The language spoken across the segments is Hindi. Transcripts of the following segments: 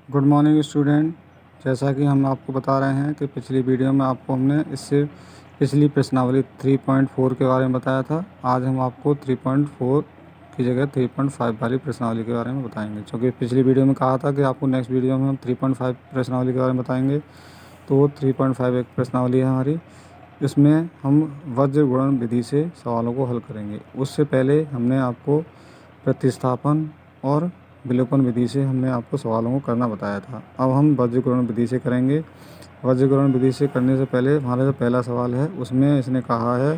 Good morning student. जैसा कि हम आपको बता रहे हैं कि पिछली वीडियो में आपको हमने इससे पिछली प्रश्नावली 3.4 के बारे में बताया था। आज हम आपको 3.4 की जगह 3.5 वाली प्रश्नावली के बारे में बताएंगे, क्योंकि पिछली वीडियो में कहा था कि आपको नेक्स्ट वीडियो में हम 3.5 प्रश्नावली के बारे में बताएंगे। तो वो 3.5 एक प्रश्नावली है हमारी। इसमें हम वज्र गुणन विधि से सवालों को हल करेंगे। उससे पहले हमने आपको प्रतिस्थापन और विलोपन विधि से हमने आपको सवालों को करना बताया था। अब हम वज्रग्रहण विधि से करेंगे। वज्रग्रहण विधि से करने से पहले हमारा जो पहला सवाल है उसमें इसने कहा है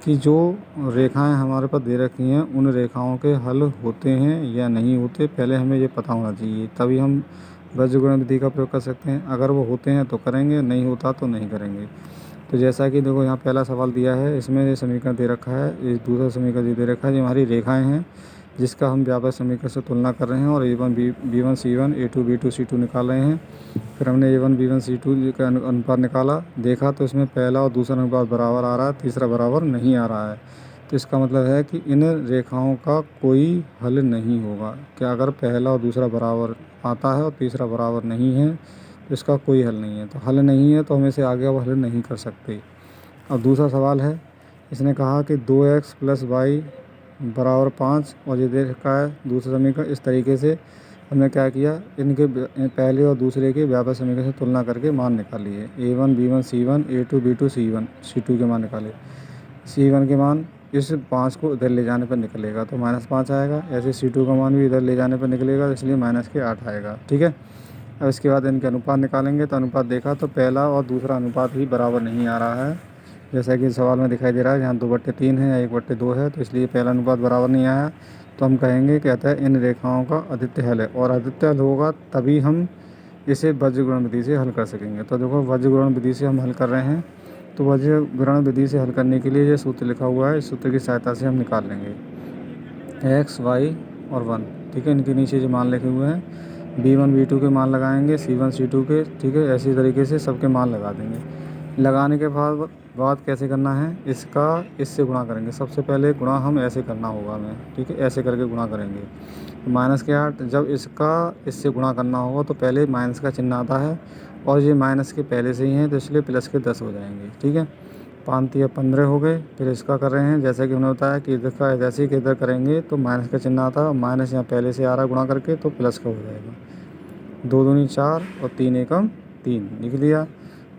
कि जो रेखाएं हमारे पास दे रखी हैं उन रेखाओं के हल होते हैं या नहीं होते, पहले हमें ये पता होना चाहिए, तभी हम वज्रग्रहण विधि का प्रयोग कर सकते हैं। अगर वो होते हैं तो करेंगे, नहीं होता तो नहीं करेंगे। तो जैसा कि देखो यहाँ पहला सवाल दिया है, इसमें ये समीकरण दे रखा है, ये दूसरा समीकरण दे रखा है। ये हमारी रेखाएं हैं जिसका हम व्यापक समीकरण से तुलना कर रहे हैं और A1 B1 C1 A2 B2 C2 निकाल रहे हैं। फिर हमने A1 B1 C2 का अनुपात निकाला, देखा तो इसमें पहला और दूसरा अनुपात बराबर आ रहा है, तीसरा बराबर नहीं आ रहा है। तो इसका मतलब है कि इन रेखाओं का कोई हल नहीं होगा। क्या अगर पहला और दूसरा बराबर आता है और तीसरा बराबर नहीं है तो इसका कोई हल नहीं है। तो हल नहीं है तो हम इसे आगे अब हल नहीं कर सकते। अब दूसरा सवाल है, इसने कहा कि 2x + y बराबर 5 और ये दे रखा है दूसरा समीकरण। इस तरीके से हमने क्या किया, इनके पहले और दूसरे के व्यापक समीकरण से तुलना करके मान निकालिए। A1 B1 C1 A2 B2 C2 के मान निकाले। C1 के मान इस 5 को इधर ले जाने पर निकलेगा तो -5 आएगा। ऐसे C2 का मान भी इधर ले जाने पर निकलेगा, इसलिए -8 आएगा। ठीक है। अब इसके बाद इनके अनुपात निकालेंगे। तो अनुपात देखा तो पहला और दूसरा अनुपात ही बराबर नहीं आ रहा है, जैसा कि सवाल में दिखाई दे रहा है। यहाँ 2/3 है या 1/2 है, तो इसलिए पहला अनुपात बराबर नहीं आया। तो हम कहेंगे कहता है इन रेखाओं का अद्वितीय हल है, और अद्वितीय हल होगा तभी हम इसे वज्रग्रहण विधि से हल कर सकेंगे। तो देखो वज्रग्रहण विधि से हम हल कर रहे हैं। तो वज्रग्रहण विधि से हल करने के लिए ये सूत्र लिखा हुआ है, इस सूत्र की सहायता से हम निकाल लेंगे x, y और 1। ठीक है, इनके नीचे जो मान लिखे हुए हैं B1 B2 के मान लगाएंगे, C1 C2 के। ठीक है, ऐसी तरीके से सबके मान लगा देंगे। लगाने के बाद कैसे करना है, इसका इससे गुणा करेंगे। सबसे पहले गुणा हम ऐसे करना होगा हमें। ठीक है, ऐसे करके गुणा करेंगे। तो -8 जब इसका इससे गुणा करना होगा तो पहले माइनस का चिन्ह आता है, और ये माइनस के पहले से ही हैं तो इसलिए प्लस के 10 हो जाएंगे। ठीक है, 5 या 15 हो गए। फिर इसका कर रहे हैं जैसा कि हमने बताया कि इसका जैसे ही इधर करेंगे तो माइनस का चिन्ह आता है, और माइनस यहाँ पहले से आ रहा है गुणा करके, तो प्लस का हो जाएगा। 2 दूनी 4 और 3 एकम 3 लिख लिया।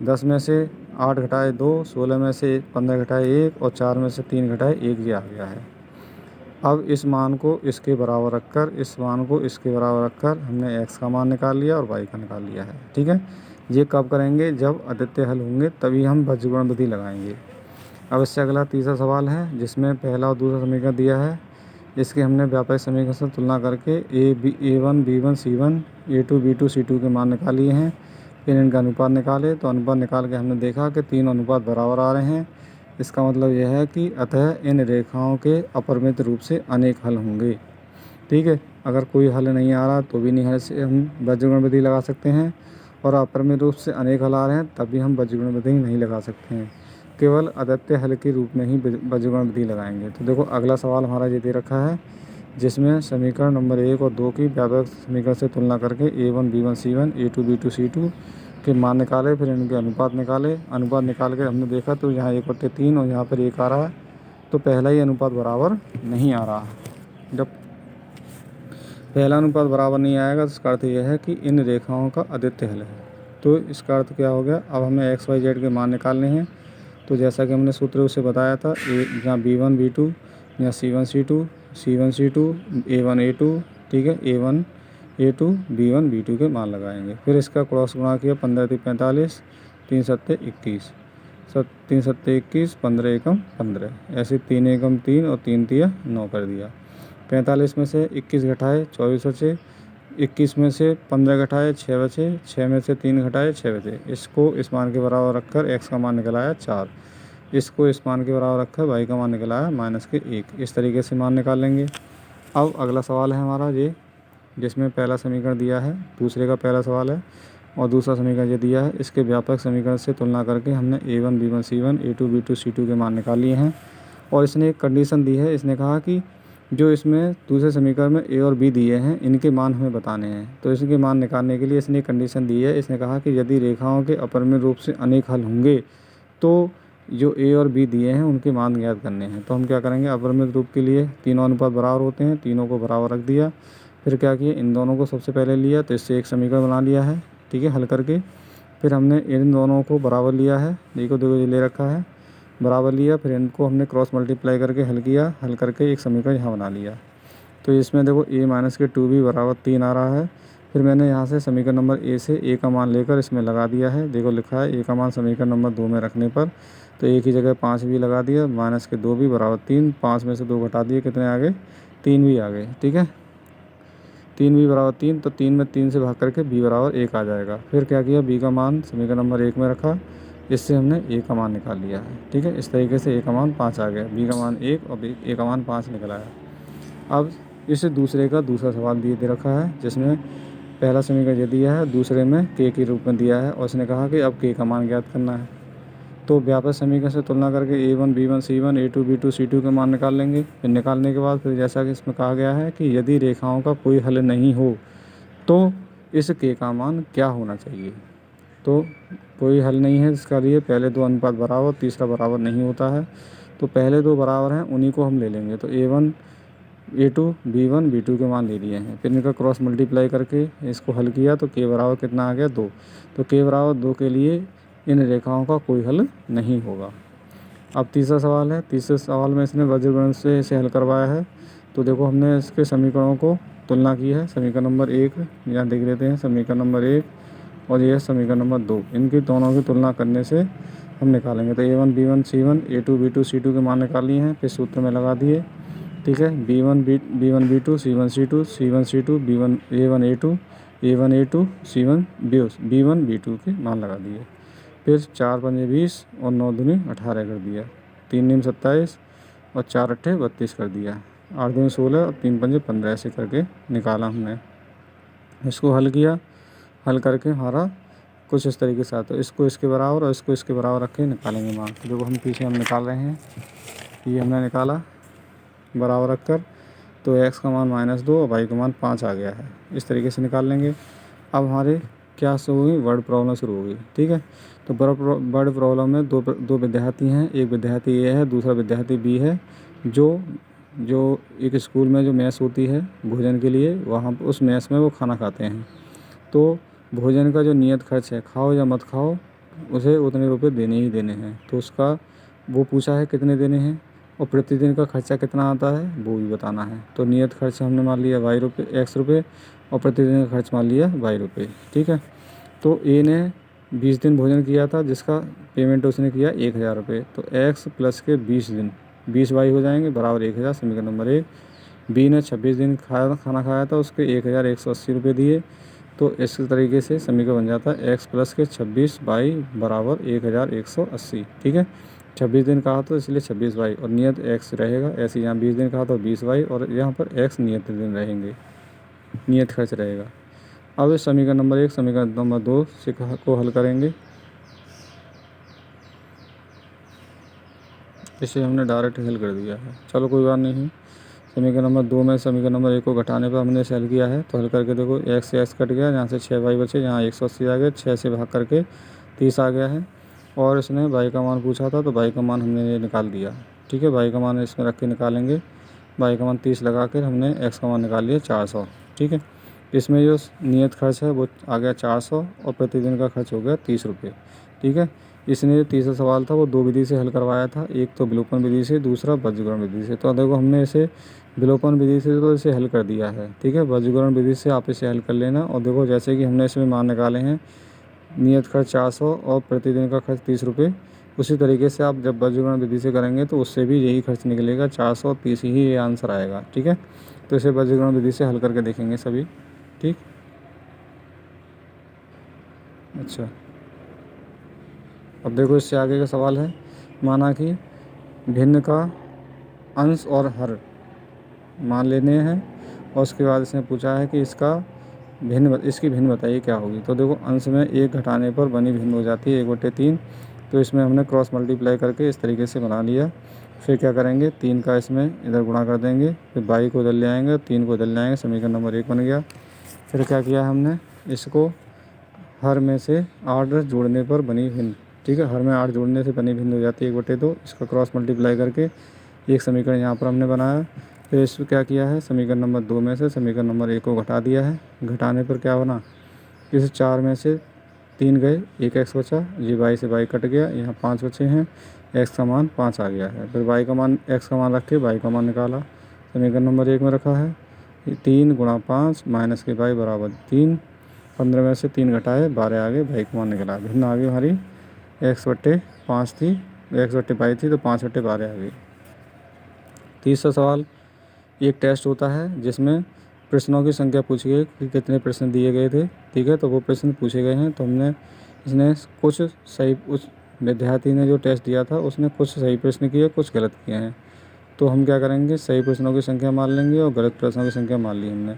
10 में से 8 घटाए 2, 16 में से 15 घटाए 1 और 4 में से 3 घटाए 1 ये आ गया है। अब इस मान को इसके बराबर रखकर, इस मान को इसके बराबर रखकर हमने x का मान निकाल लिया और y का निकाल लिया है। ठीक है, ये कब करेंगे, जब अद्वितीय हल होंगे तभी हम वज्रग्रहण विधि लगाएंगे। अब इससे अगला तीसरा सवाल है, जिसमें पहला और दूसरा समीकरण दिया है। इसके हमने व्यापक समीकरण से तुलना करके A1 B1 C1 A2 B2 C2 के मान निकाल लिए हैं। फिर इनका अनुपात निकाले, तो अनुपात निकाल के हमने देखा कि 3 अनुपात बराबर आ रहे हैं। इसका मतलब यह है कि अतः इन रेखाओं के अपरिमित रूप से अनेक हल होंगे। ठीक है, अगर कोई हल नहीं आ रहा तो भी नहीं हल से हम वज्रग्रहण विधि लगा सकते हैं, और अपरिमित रूप से अनेक हल आ रहे हैं तभी हम वज्रग्रहण विधि नहीं लगा सकते हैं। केवल अद्वितीय हल के रूप में ही वज्रग्रहण विधि लगाएंगे। तो देखो अगला सवाल हमारा ये दे रखा है, जिसमें समीकरण नंबर 1 और 2 की व्यापक समीकरण से तुलना करके A1 B1 C1 A2 B2 C2 के मान निकाले। फिर इनके अनुपात निकाले। अनुपात निकाल के हमने देखा तो यहाँ 1/3 और यहाँ पर 1 आ रहा है, तो पहला ही अनुपात बराबर नहीं आ रहा। जब पहला अनुपात बराबर नहीं आएगा तो इसका अर्थ यह है कि इन रेखाओं का अद्वितीय हल है। तो इसका अर्थ क्या हो गया, अब हमें x y z के मान निकालने हैं। तो जैसा कि हमने सूत्र उसे बताया था, यहाँ B1 B2 यहाँ C1 C2 C1 C2 A1 A2। ठीक है, A1 A2 B1 B2 के मान लगाएंगे। फिर इसका क्रॉस गुणा किया, 15 × 45 3 × 7 21 3 × 7 21 15 एकम 15, ऐसे 3 एकम 3 और 3 × 9 कर दिया। 45 में से 21 घटाए 24 बचे, 21 में से 15 घटाए 6 बचे, 6 में से 3 घटाए 6 बचे। इसको इस मान के बराबर रखकर x का मान निकल आया 4, इसको इस मान के बराबर रखकर y का मान निकल आया -1। इस तरीके से मान निकाल लेंगे। अब अगला सवाल है हमारा ये, जिसमें पहला समीकरण दिया है, दूसरे का पहला सवाल है और दूसरा समीकरण ये दिया है। इसके व्यापक समीकरण से तुलना करके हमने A1 B1 C1 A2 B2 C2 के मान निकाल लिए हैं। और इसने एक कंडीशन दी है, इसने कहा कि जो इसमें दूसरे समीकरण में ए और बी दिए हैं, इनके मान हमें बताने हैं। तो इसके मान निकालने के लिए इसने एक कंडीशन दी है। इसने कहा कि यदि रेखाओं के अपरिमेय रूप से अनेक हल होंगे तो जो ए और बी दिए हैं उनके मान ज्ञात करने हैं। तो हम क्या करेंगे, अपरिमेय रूप के लिए तीनों अनुपात बराबर होते हैं, तीनों को बराबर रख दिया। फिर क्या किया, इन दोनों को सबसे पहले लिया, तो इससे एक समीकरण बना लिया है, ठीक है, हल करके। फिर हमने इन दोनों को बराबर लिया है, देखो देखो ये ले रखा है, बराबर लिया। फिर इनको हमने क्रॉस मल्टीप्लाई करके हल किया, हल करके एक समीकरण यहाँ बना लिया। तो इसमें देखो a माइनस के 2b बराबर 3 आ रहा है। फिर मैंने यहाँ से समीकरण नंबर a से a का मान लेकर इसमें लगा दिया है। देखो लिखा है a का मान समीकरण नंबर 2 में रखने पर, तो a की जगह 5 भी लगा दिया, माइनस के 2b बराबर 3, 5 में से 2 घटा दिए, कितने आ गए, 3 भी आ गए, ठीक है। 3b बराबर 3, तो 3 में 3 से भाग करके b बराबर 1 आ जाएगा। फिर क्या किया, b का मान समीकरण नंबर 1 में रखा, इससे हमने a का मान निकाल लिया है, ठीक है। इस तरीके से a का मान 5 आ गया, b का मान 1 और a का मान 5 निकल आया। अब इस दूसरे का दूसरा सवाल दे रखा है, जिसमें पहला समीकरण ये दिया है, दूसरे में k के रूप में दिया है, और उसने कहा कि अब k का मान ज्ञात करना है। तो व्यापक समीकरण से तुलना करके a1 b1 c1 a2 b2 c2 के मान निकाल लेंगे। फिर निकालने के बाद फिर जैसा कि इसमें कहा गया है कि यदि रेखाओं का कोई हल नहीं हो तो इस k का मान क्या होना चाहिए। तो कोई हल नहीं है, इसका लिए पहले दो अनुपात बराबर, तीसरा बराबर नहीं होता है। तो पहले दो बराबर हैं, उन्हीं को हम ले लेंगे। तो a1 a2 b1 b2 के मान ले लिए हैं। फिर इनका क्रॉस मल्टीप्लाई करके इसको हल किया, तो k बराबर कितना आ गया, 2। तो k बराबर 2 के लिए इन रेखाओं का कोई हल नहीं होगा। अब तीसरा सवाल है, तीसरे सवाल में इसने वज्रगुणन से इसे हल करवाया है। तो देखो हमने इसके समीकरणों को तुलना की है, समीकरण नंबर 1 यहाँ देख लेते हैं, समीकरण नंबर 1 और यह समीकरण नंबर 2, इनकी दोनों की तुलना करने से हम निकालेंगे। तो a1 b1 c1 a2 b2 c2 के मान निकाल लिए हैं, फिर सूत्र में लगा दिए, ठीक है। b1 b2 c1 c2 c1 c2 b1 a1 a2 c1 b1 b2 के मान लगा दिए। फिर 4 पंजे 20 और 9 दूनी 18 कर दिया, 3 नीम 27 और 4 अट्ठे 32 कर दिया, 8 दूनी 16 और 3 पंजे 15 ऐसे करके निकाला हमने। इसको हल किया, हल करके हमारा कुछ इस तरीके से आता है। इसको इसके बराबर और इसको इसके बराबर रख के निकालेंगे मान। तो देखो हम पीछे हम निकाल रहे हैं, ये हमने निकाला बराबर रख कर, तो x का मान -2 और y का मान 5 आ गया है। इस तरीके से निकाल लेंगे। अब हमारे क्या शुरू हुई, वर्ड प्रॉब्लम शुरू होगी, ठीक है। तो वर्ड प्रॉब्लम में दो विद्यार्थी हैं, एक विद्यार्थी ए है, दूसरा विद्यार्थी बी है। जो एक स्कूल में जो मेस होती है भोजन के लिए, वहाँ उस मेस में वो खाना खाते हैं। तो भोजन का जो नियत खर्च है, खाओ या मत खाओ, उसे उतने रुपए देने ही देने हैं। तो उसका वो पूछा है कितने देने हैं, और प्रतिदिन का खर्चा कितना आता है वो भी बताना है। तो नियत खर्च हमने मान लिया x रुपये और प्रतिदिन का खर्च मान लिया y रुपये, ठीक है। तो ए ने 20 दिन भोजन किया था, जिसका पेमेंट उसने किया 1000 रुपये। तो x प्लस के 20 दिन 20 y हो जाएंगे बराबर 1000, समीकरण नंबर 1। बी ने 26 दिन खाना खाया था, उसके 1180 रुपये दिए। तो इस तरीके से समीकरण बन जाता है x प्लस के 26 y बराबर 1180, ठीक है। 26 दिन कहा तो इसलिए 26 y और नियत x रहेगा, ऐसे यहाँ 20 दिन कहा तो 20 y और यहाँ पर x नियत दिन रहेंगे, नियत खर्च रहेगा। अब इस समीकरण नंबर 1 समीकरण नंबर 2 से को हल करेंगे। इसे हमने डायरेक्ट हल कर दिया है, चलो कोई बात नहीं। समीकरण नंबर 2 में समीकरण नंबर 1 को घटाने पर हमने इसे हल किया है। तो हल करके देखो x से x कट गया, यहाँ से 6y बचे, यहाँ 180 आ गया, 6 से भाग करके 30 आ गया है। और इसने y का मान पूछा था, तो y का मान हमने निकाल दिया, ठीक है। y का मान इसमें रख के निकालेंगे, y का मान 30 लगा कर हमने x का मान निकाल लिया 400, ठीक है। इसमें जो नियत खर्च है वो आ गया 400 और प्रतिदिन का खर्च हो गया 30 रुपये, ठीक है। इसने जो तीसरा सवाल था वो 2 विधि से हल करवाया था, एक तो विलोपन विधि से, दूसरा वज्रगुणन विधि से। तो देखो हमने इसे विलोपन विधि से तो इसे हल कर दिया है, ठीक है। वज्रगुणन विधि से आप इसे हल कर लेना। और देखो जैसे कि हमने इसमें मान निकाले हैं, नियत खर्च 400 और प्रतिदिन का खर्च 30 रुपये, उसी तरीके से आप जब वज्रगुणन विधि से करेंगे तो उससे भी यही खर्च निकलेगा, 400 और 30 ही ये आंसर आएगा, ठीक है। तो इसे वज्रगुणन विधि से हल करके देखेंगे सभी, ठीक। अच्छा, अब देखो इससे आगे का सवाल है, माना कि भिन्न का अंश और हर मान लेने हैं, और उसके बाद इसने पूछा है कि इसकी भिन्न बताइए क्या होगी। तो देखो अंश में 1 घटाने पर बनी भिन्न हो जाती है 1/3, तो इसमें हमने क्रॉस मल्टीप्लाई करके इस तरीके से बना लिया। फिर क्या करेंगे, 3 का इसमें इधर गुणा कर देंगे, फिर बाई को इधर ले आएंगे, 3 को इधर ले आएंगे, समीकरण नंबर 1 बन गया। फिर क्या किया हमने, इसको हर में से 8 जोड़ने पर बनी भिन्न, ठीक है, हर में 8 जोड़ने से बनी भिन्न हो जाती है 1/2। इसका क्रॉस मल्टीप्लाई करके एक समीकरण यहाँ पर हमने बनाया। फिर इसको क्या किया है, समीकरण नंबर 2 में से समीकरण नंबर 1 को घटा दिया है। घटाने पर क्या बना, इस 4 में से 3 गए, 1 एक्स बचा, ये बाई से बाई कट गया, यहाँ 5 बचे हैं, एक्स का मान 5 आ गया है। फिर बाई का मान, एक्स का मान रख के बाई का मान निकाला, समीकरण नंबर 1 में रखा है। 3 गुणा 5 माइनस के बाई बराबर 3, 15 में से 3 घटाए 12 आ गए, बाई का मान निकला। भिन्न आ गई हमारी x/5 थी, x/22 थी, तो 5/12 आ गई। तीसरा सवाल, एक टेस्ट होता है जिसमें प्रश्नों की संख्या पूछी गई कि कितने प्रश्न दिए गए थे, ठीक है, तो वो प्रश्न पूछे गए हैं। तो हमने इसने कुछ सही, उस विद्यार्थी ने जो टेस्ट दिया था उसने कुछ सही प्रश्न किए, कुछ गलत किए हैं। तो हम क्या करेंगे, सही प्रश्नों की संख्या मान लेंगे और गलत प्रश्नों की संख्या मान ली हमने।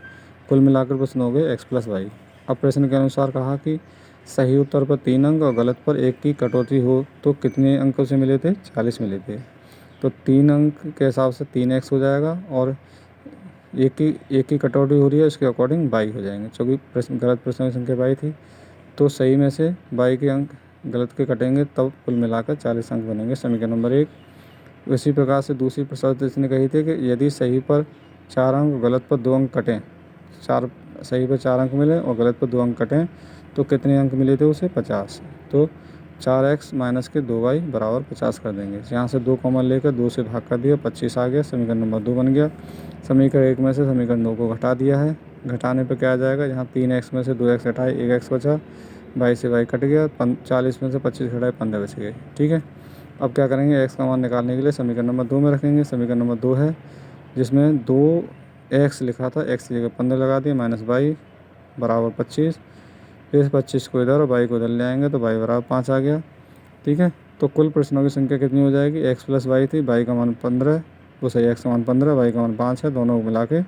कुल मिलाकर प्रश्न हो गए x+y। अब प्रश्न के अनुसार कहा कि सही उत्तर पर 3 अंक और गलत पर 1 की कटौती हो तो कितने अंकों से मिले थे, 40 मिले थे। तो 3 अंक के हिसाब से 3x हो जाएगा और एक की कटौती हो रही है, उसके अकॉर्डिंग बाई हो जाएंगे, क्योंकि प्रश्न गलत प्रश्नों की संख्या बाई थी। तो सही में से बाई के अंक गलत के कटेंगे, तब कुल मिलाकर 40 अंक बनेंगे, समीकरण नंबर 1। इसी प्रकार से दूसरी प्रश्न इसने कही थी कि यदि सही पर 4 अंक और गलत पर 2 अंक कटें, सही पर 4 अंक मिले और गलत पर 2 अंक कटें तो कितने अंक मिले थे उसे, 50। तो 4x माइनस के 2y बराबर 50 कर देंगे। यहाँ से 2 कॉमन लेकर 2 से भाग कर दिया, 25 आ गया, समीकरण नंबर 2 बन गया। समीकरण 1 में से समीकरण 2 को घटा दिया है। घटाने पर क्या आ जाएगा, यहाँ 3x में से 2x घटाए, 1x बचा, बाई से बाई कट गया, 40 में से 25 घटाए 15 बच गए, ठीक है। अब क्या करेंगे, x का मान निकालने के लिए समीकरण नंबर 2 में रखेंगे। समीकरण नंबर 2 है जिसमें 2x लिखा था, x की जगह 15 लगा दिए, माइनस बाई बराबर 25। फिर 25 को इधर और बाई को इधर ले आएंगे तो बाई बराबर 5 आ गया, ठीक है। तो कुल प्रश्नों की संख्या कितनी हो जाएगी, x+y थी, बाई का मान 15, वो सही, x का मान 15, बाई का मान 5 है, दोनों को मिला के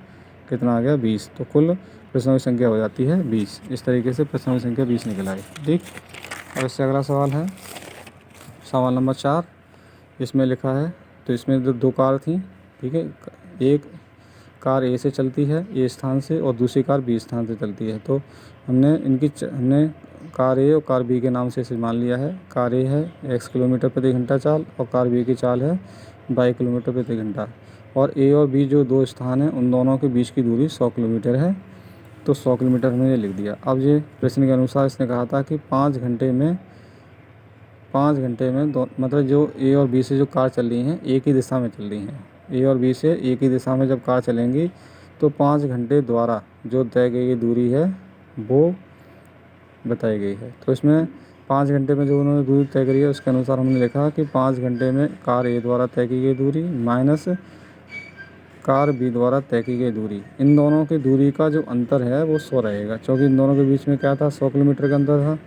कितना आ गया, 20। तो कुल प्रश्नों की संख्या हो जाती है 20। इस तरीके से प्रश्नों की संख्या 20 निकल आई, ठीक। और इससे अगला सवाल है सवाल नंबर 4। इसमें लिखा है, तो इसमें जो 2 कार थी, ठीक है, एक कार ए से चलती है ए स्थान से और दूसरी कार बी स्थान से चलती है। तो हमने कार ए और कार बी के नाम से इसे मान लिया है। कार ए है x किलोमीटर प्रति घंटा चाल और कार बी की चाल है y किलोमीटर प्रति घंटा। और ए और बी जो 2 स्थान हैं उन दोनों के बीच की दूरी 100 किलोमीटर है। तो 100 किलोमीटर हमने ये लिख दिया। अब ये प्रश्न के अनुसार इसने कहा था कि 5 घंटे में दो, मतलब जो ए और बी से जो कार चल रही हैं एक ही दिशा में चल रही हैं, ए और बी से एक ही दिशा में जब कार चलेंगी तो 5 घंटे द्वारा जो तय की गई दूरी है वो बताई गई है। तो इसमें 5 घंटे में जो उन्होंने दूरी तय करी है उसके अनुसार हमने लिखा कि 5 घंटे में कार ए द्वारा तय की गई दूरी माइनस कार बी द्वारा तय की गई दूरी, इन दोनों की दूरी का जो अंतर है वो 100 रहेगा, क्योंकि इन दोनों के बीच में क्या था, 100 किलोमीटर का अंतर था।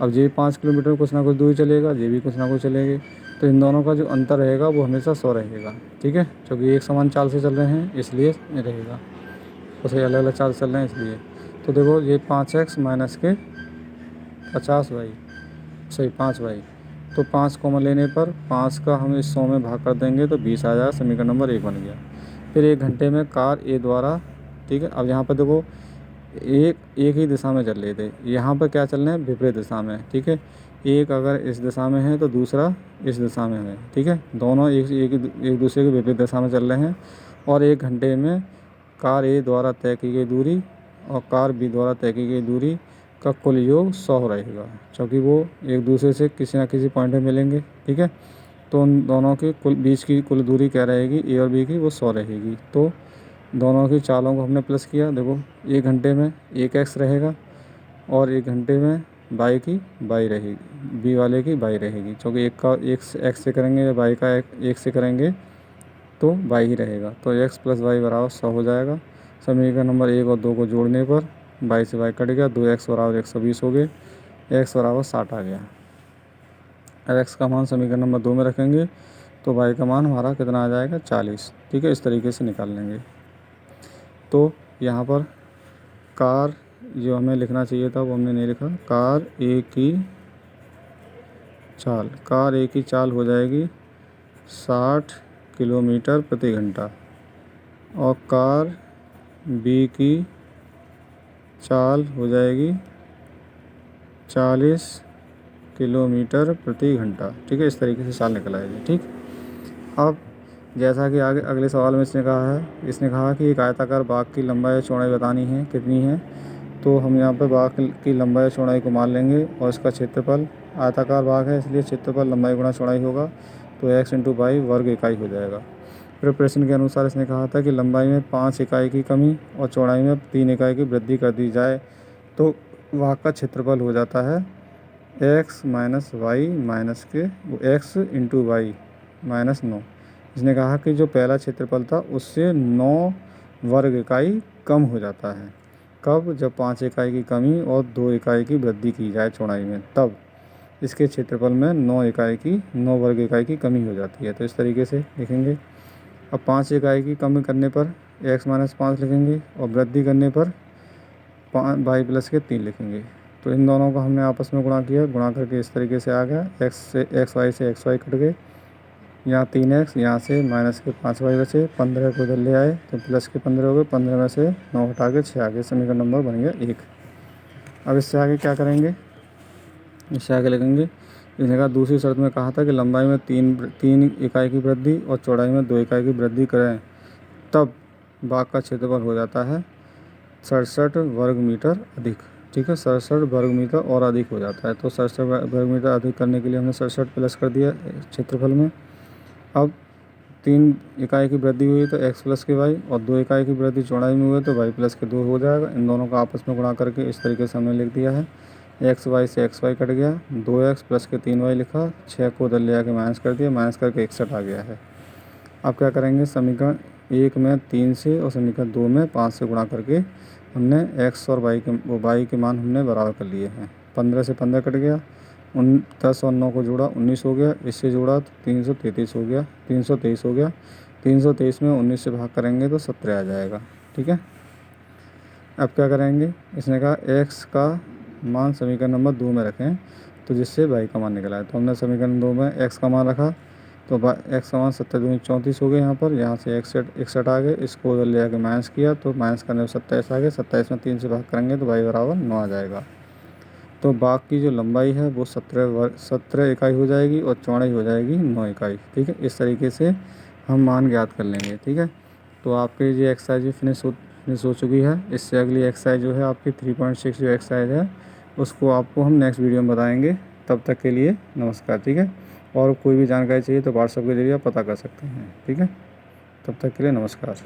अब ये 5 किलोमीटर कुछ ना कुछ दूरी चलेगा, ये भी कुछ ना कुछ चलेगी, तो इन दोनों का जो अंतर रहेगा वो हमेशा 100 रहेगा, ठीक है, क्योंकि एक समान चाल से चल रहे हैं इसलिए रहेगा, उसे अलग अलग चाल चल रहे हैं इसलिए। तो देखो ये 5x माइनस के 50y, सही 5y, तो 5 कॉमन लेने पर 5 का हम इस 100 में भाग कर देंगे तो 20 आ जाएगा, समीकरण नंबर 1 बन गया। फिर 1 घंटे में कार ए द्वारा, ठीक है, अब यहाँ पर देखो एक ही दिशा में चल रहे थे, यहाँ पर क्या चल रहे हैं, विपरीत दिशा में, ठीक है। एक अगर इस दिशा में है तो दूसरा इस दिशा में है, ठीक है, दोनों एक दूसरे के विपरीत दिशा में चल रहे हैं। और 1 घंटे में कार ए द्वारा तय की गई दूरी और कार बी द्वारा तय की गई दूरी का कुल योग 100 रहेगा, क्योंकि वो एक दूसरे से किसी न किसी पॉइंट में मिलेंगे, ठीक है। तो उन दोनों के बीच की कुल दूरी क्या रहेगी, ए और बी की, वो 100 रहेगी। तो दोनों की चालों को हमने प्लस किया, देखो 1 घंटे में 1x रहेगा और 1 घंटे में बाई की बाई रहेगी, बी वाले की बाई रहेगी, क्योंकि एक का x से करेंगे या बाई का 1 से करेंगे तो बाई ही रहेगा। तो x + y बराबर 100 हो जाएगा। समीकरण नंबर 1 और 2 को जोड़ने पर बाई से बाई कट गया, 2x बराबर 120 हो गए, x बराबर 60 आ गया। अब x का मान समीकरण नंबर 2 में रखेंगे तो y का मान हमारा कितना आ जाएगा, 40, ठीक है, इस तरीके से निकाल लेंगे। तो यहाँ पर कार जो हमें लिखना चाहिए था वो हमने नहीं लिखा, कार ए की चाल, कार ए की चाल हो जाएगी 60 किलोमीटर प्रति घंटा और कार बी की चाल हो जाएगी 40 किलोमीटर प्रति घंटा। ठीक है, इस तरीके से चाल निकल आएगी। ठीक, अब जैसा कि आगे अगले सवाल में इसने कहा कि एक आयताकार बाग की लंबाई और चौड़ाई बतानी है, कितनी है। तो हम यहाँ पर बाग की लंबाई और चौड़ाई को मान लेंगे और इसका क्षेत्रफल, आयताकार बाग है इसलिए क्षेत्रफल लंबाई गुणा चौड़ाई होगा, तो x इंटू वाई वर्ग इकाई हो जाएगा। फिर प्रश्न के अनुसार इसने कहा था कि लंबाई में 5 इकाई की कमी और चौड़ाई में 3 इकाई की वृद्धि कर दी जाए तो बाग का क्षेत्रफल हो जाता है x माइनस वाई माइनस के x इंटू वाई माइनस 9। इसने कहा कि जो पहला क्षेत्रफल था उससे 9 वर्ग इकाई कम हो जाता है। कब? जब 5 इकाई की कमी और 2 इकाई की वृद्धि की जाए चौड़ाई में, तब इसके क्षेत्रफल में 9 वर्ग इकाई की कमी हो जाती है। तो इस तरीके से लिखेंगे। अब 5 इकाई की कमी करने पर x माइनस 5 लिखेंगे और वृद्धि करने पर वाई प्लस के 3 लिखेंगे। तो इन दोनों को हमने आपस में गुणा किया, गुणा करके इस तरीके से आ गया, एक्स वाई कट गए, यहाँ 3x, यहाँ से माइनस के 5y बचे, 15 को इधर ले आए तो प्लस के 15 हो गए, 15 में से 9 हटा के 6 आगे, समीकरण नंबर बन गया 1। अब इससे आगे क्या करेंगे, इससे आगे लिखेंगे। इसने कहा दूसरी शर्त में कहा था कि लंबाई में 3 इकाई की वृद्धि और चौड़ाई में 2 इकाई की वृद्धि करें तब बाग का क्षेत्रफल हो जाता है 67 वर्ग मीटर अधिक। ठीक है, 67 वर्ग मीटर और अधिक हो जाता है। तो 67 वर्ग मीटर अधिक करने के लिए हमने 67 प्लस कर दिया क्षेत्रफल में। अब 3 इकाई की वृद्धि हुई तो x प्लस के वाई और 2 इकाई की वृद्धि चौड़ाई में हुई तो y प्लस के 2 हो जाएगा। इन दोनों का आपस में गुणा करके इस तरीके से हमने लिख दिया है, एक्स वाई से एक्स वाई कट गया, 2x प्लस के 3y लिखा, 6 को उधर ले आके माइनस कर दिया, माइनस करके 61 आ गया है। अब क्या करेंगे, समीकरण 1 में 3 से और समीकरण 2 में 5 से गुणा करके हमने x और y के मान हमने बराबर कर लिए हैं। 15 से 15 कट गया, 10 और 9 को जोड़ा 19 हो गया, इससे जोड़ा तो 323 हो गया, 323 हो गया। 323 में 19 से भाग करेंगे तो 17 आ जाएगा। ठीक है, अब क्या करेंगे, इसने कहा x का मान समीकरण नंबर 2 में रखें तो जिससे y का मान निकला है। तो हमने समीकरण 2 में x का मान रखा तो x का मान 7 दूनी 34 हो गए। यहाँ से 61 आ गए, इसको उधर ले आके माइनस किया तो माइनस करने में 27 आ गए, 27 में 3 से भाग करेंगे तो y बराबर 9 आ जाएगा। तो बाग की जो लंबाई है वो 17 इकाई हो जाएगी और चौड़ाई हो जाएगी 9 इकाई। ठीक है, इस तरीके से हम मान ज्ञात कर लेंगे। ठीक है, तो आपकी ये एक्सरसाइज फिनिश हो चुकी है। इससे अगली एक्सरसाइज जो है आपकी 3.6 जो एक्सरसाइज है उसको आपको हम नेक्स्ट वीडियो में बताएंगे। तब तक के लिए नमस्कार। ठीक है, और कोई भी जानकारी चाहिए तो व्हाट्सएप के जरिए आप पता कर सकते हैं। ठीक है, तब तक के लिए नमस्कार।